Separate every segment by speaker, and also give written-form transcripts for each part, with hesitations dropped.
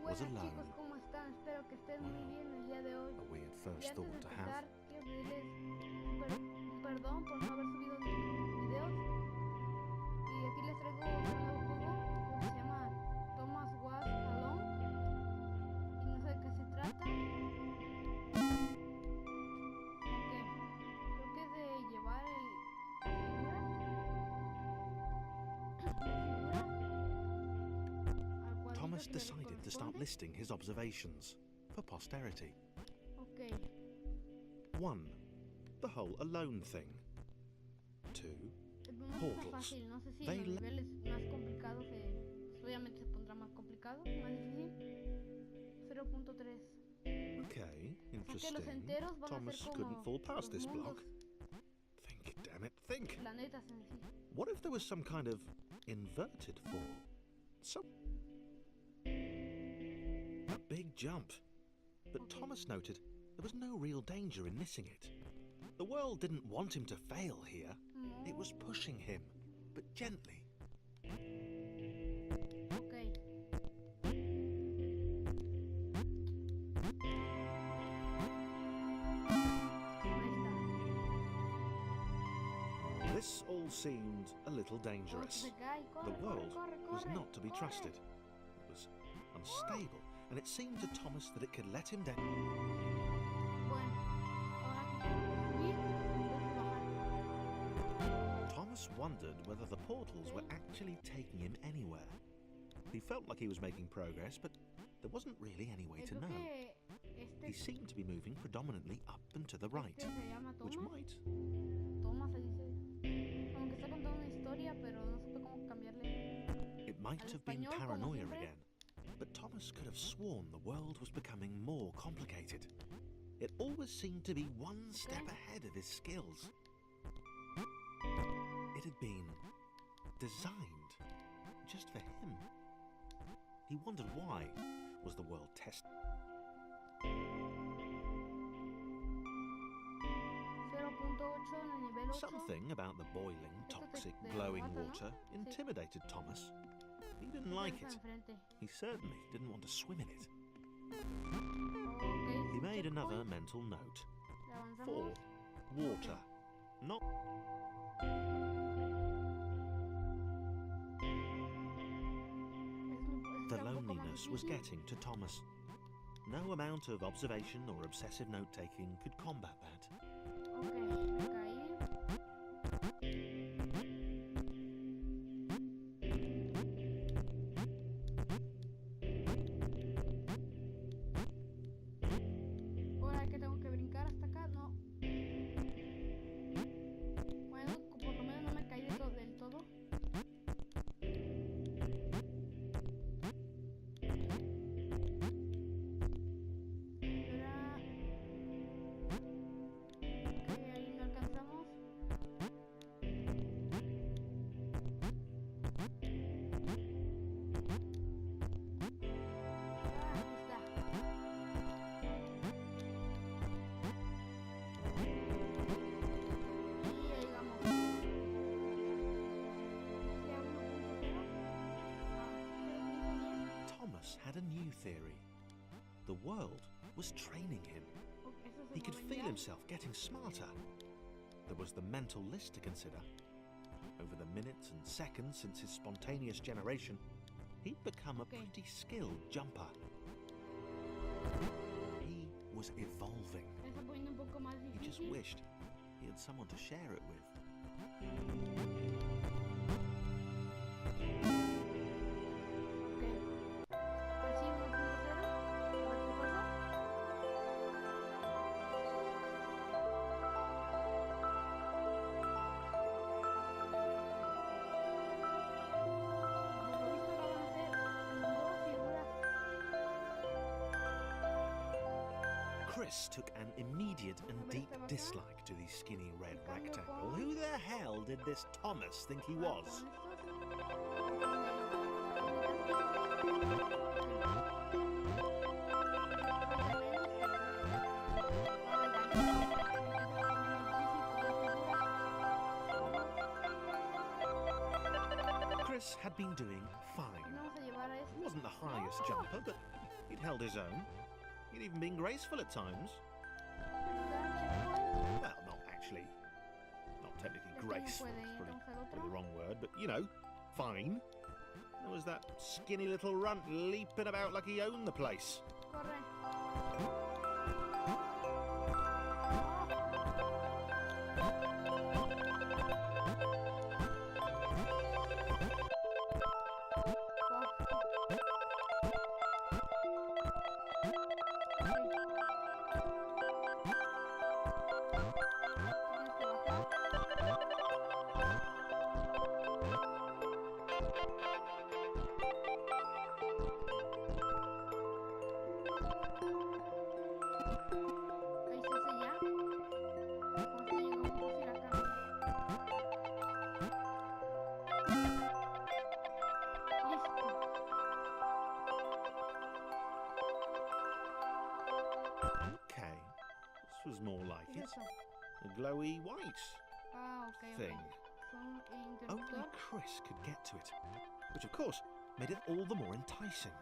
Speaker 1: was
Speaker 2: Buenas
Speaker 1: alone.
Speaker 2: chicos, ¿cómo están? Espero que estén muy bien el día de hoy.
Speaker 1: A weird
Speaker 2: Y
Speaker 1: first
Speaker 2: antes de
Speaker 1: thought to have.
Speaker 2: empezar, quiero pedirles perdón por no haber subido videos. Y aquí les traigo un nuevo juego que se llama Thomas Was Alone. Y no sé de qué se trata. Creo que es de llevar
Speaker 1: Thomas decided to start listing his observations for posterity.
Speaker 2: Ok.
Speaker 1: 1. The whole alone thing. 2.
Speaker 2: No está
Speaker 1: Portals.
Speaker 2: fácil, no sé si
Speaker 1: They
Speaker 2: en los niveles más complicados obviamente se pondrá más complicado, más difícil. 0.3.
Speaker 1: Okay,
Speaker 2: O sea que los
Speaker 1: interesting.
Speaker 2: enteros van
Speaker 1: Thomas
Speaker 2: a ser
Speaker 1: couldn't
Speaker 2: como
Speaker 1: fall past
Speaker 2: los
Speaker 1: this
Speaker 2: mundos,
Speaker 1: block. Think, damn it, think.
Speaker 2: planetas en sí.
Speaker 1: What if there was some kind of inverted fall? A big jump. But
Speaker 2: Okay.
Speaker 1: Thomas noted there was no real danger in missing it. The world didn't want him to fail here.
Speaker 2: No.
Speaker 1: It was pushing him, but gently.
Speaker 2: Ok.
Speaker 1: This all seemed a little dangerous.
Speaker 2: Se cae. Corre,
Speaker 1: The world
Speaker 2: corre, corre,
Speaker 1: was
Speaker 2: corre,
Speaker 1: not to be
Speaker 2: corre.
Speaker 1: trusted. It was unstable, and it seemed to Thomas that it could let him down.
Speaker 2: Bueno, ahora que quiero subir, bajar.
Speaker 1: Thomas wondered whether the portals were actually taking him anywhere. He felt like he was making progress, but there wasn't really any way to
Speaker 2: Creo
Speaker 1: know.
Speaker 2: que
Speaker 1: He seemed to be moving predominantly up and to the right,
Speaker 2: se llama
Speaker 1: which
Speaker 2: Thomas.
Speaker 1: might.
Speaker 2: Thomas se dice. Como que está contando una historia, pero no supe cómo cambiarle.
Speaker 1: It might
Speaker 2: Al
Speaker 1: have been
Speaker 2: español, como
Speaker 1: paranoia
Speaker 2: siempre.
Speaker 1: again, but Thomas could have sworn the world was becoming more complicated. It always seemed to be one step ahead of his skills. It had been designed just for him. He wondered why. Was the world tested?
Speaker 2: 0.8 en el nivel 8.
Speaker 1: Something about the boiling, toxic,
Speaker 2: de
Speaker 1: glowing
Speaker 2: agua, ¿no?
Speaker 1: water
Speaker 2: Sí.
Speaker 1: intimidated Thomas. He didn't like it.
Speaker 2: Enfrente.
Speaker 1: He certainly didn't want to swim in it.
Speaker 2: Okay,
Speaker 1: He made
Speaker 2: checkpoint.
Speaker 1: another mental note.
Speaker 2: Le avanzamos.
Speaker 1: 4. Water. Not the
Speaker 2: Está un poco más
Speaker 1: loneliness was
Speaker 2: difícil.
Speaker 1: getting to Thomas. No amount of observation or obsessive note-taking could combat that.
Speaker 2: Ok, me caí. Ahora que tengo que brincar hasta acá, no. Bueno, por lo menos no me caí del todo. Ahora... Ok, ahí no alcanzamos. Ah, aquí está. Y ahí vamos. ¿Sea 1.0? Ah, 0.10.
Speaker 1: Thomas had a new theory. The world was training him.
Speaker 2: Ok, eso se
Speaker 1: He could
Speaker 2: mueven
Speaker 1: feel
Speaker 2: ya.
Speaker 1: himself getting smarter. There was the mental list to consider. Over the minutes and seconds since his spontaneous generation, he'd become a
Speaker 2: Okay.
Speaker 1: pretty skilled jumper. He was evolving.
Speaker 2: Se está poniendo un poco más
Speaker 1: He just
Speaker 2: difícil.
Speaker 1: wished he had someone to share it with.
Speaker 2: Ok. Así 1.0. A ver qué pasa. Por lo visto ahora van a ser 2 figuras.
Speaker 1: Chris took an immediate and deep dislike to the skinny red rectangle. Who the hell did this Thomas think he was? Chris had been doing fine.
Speaker 2: Vamos a llevar a
Speaker 1: He
Speaker 2: este.
Speaker 1: wasn't the highest jumper, but He'd held his own. He'd even been graceful at times. Well, not actually. Not technically graceful. It's probably the wrong word, but you know, fine. There was that skinny little runt leaping about like he owned the place. Was more like it. A glowy white thing. Only Chris could get to it, which of course made it all the more enticing.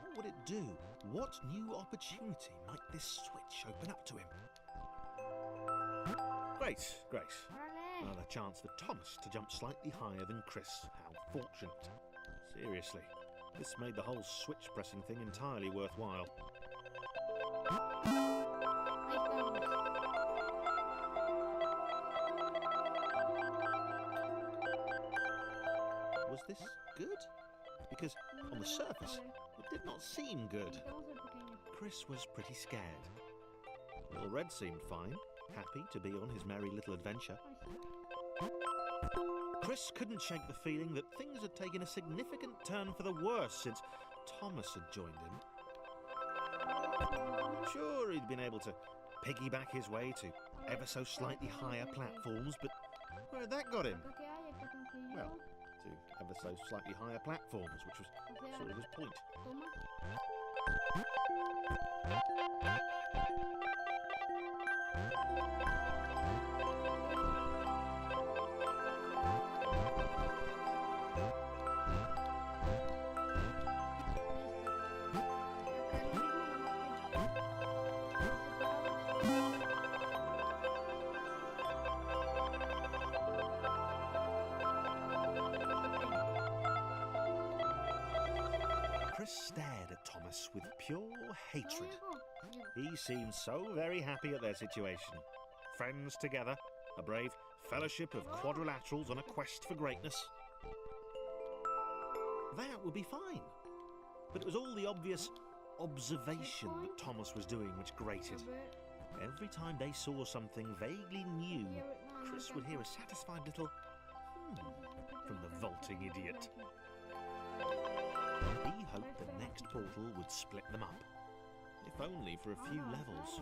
Speaker 1: What would it do? What new opportunity might this switch open up to him? Great. Another chance for Thomas to jump slightly higher than Chris. How fortunate. Seriously, this made the whole switch pressing thing entirely worthwhile. Was this good? Because on the surface, it did not seem good. Chris was pretty scared. Little Red seemed fine, happy to be on his merry little adventure. Chris couldn't shake the feeling that things had taken a significant turn for the worse since Thomas had joined him. Sure, he'd been able to piggyback his way to ever so slightly higher platforms, but where had that got him? Well, to ever so slightly higher platforms, which was sort of his point. Chris stared at Thomas with pure hatred. He seemed so very happy at their situation. Friends together, a brave fellowship of quadrilaterals on a quest for greatness. That would be fine. But it was all the obvious observation that Thomas was doing which grated. Every time they saw something vaguely new, Chris would hear a satisfied little from the vaulting idiot. He hoped the next portal would split them up, if only for a few levels.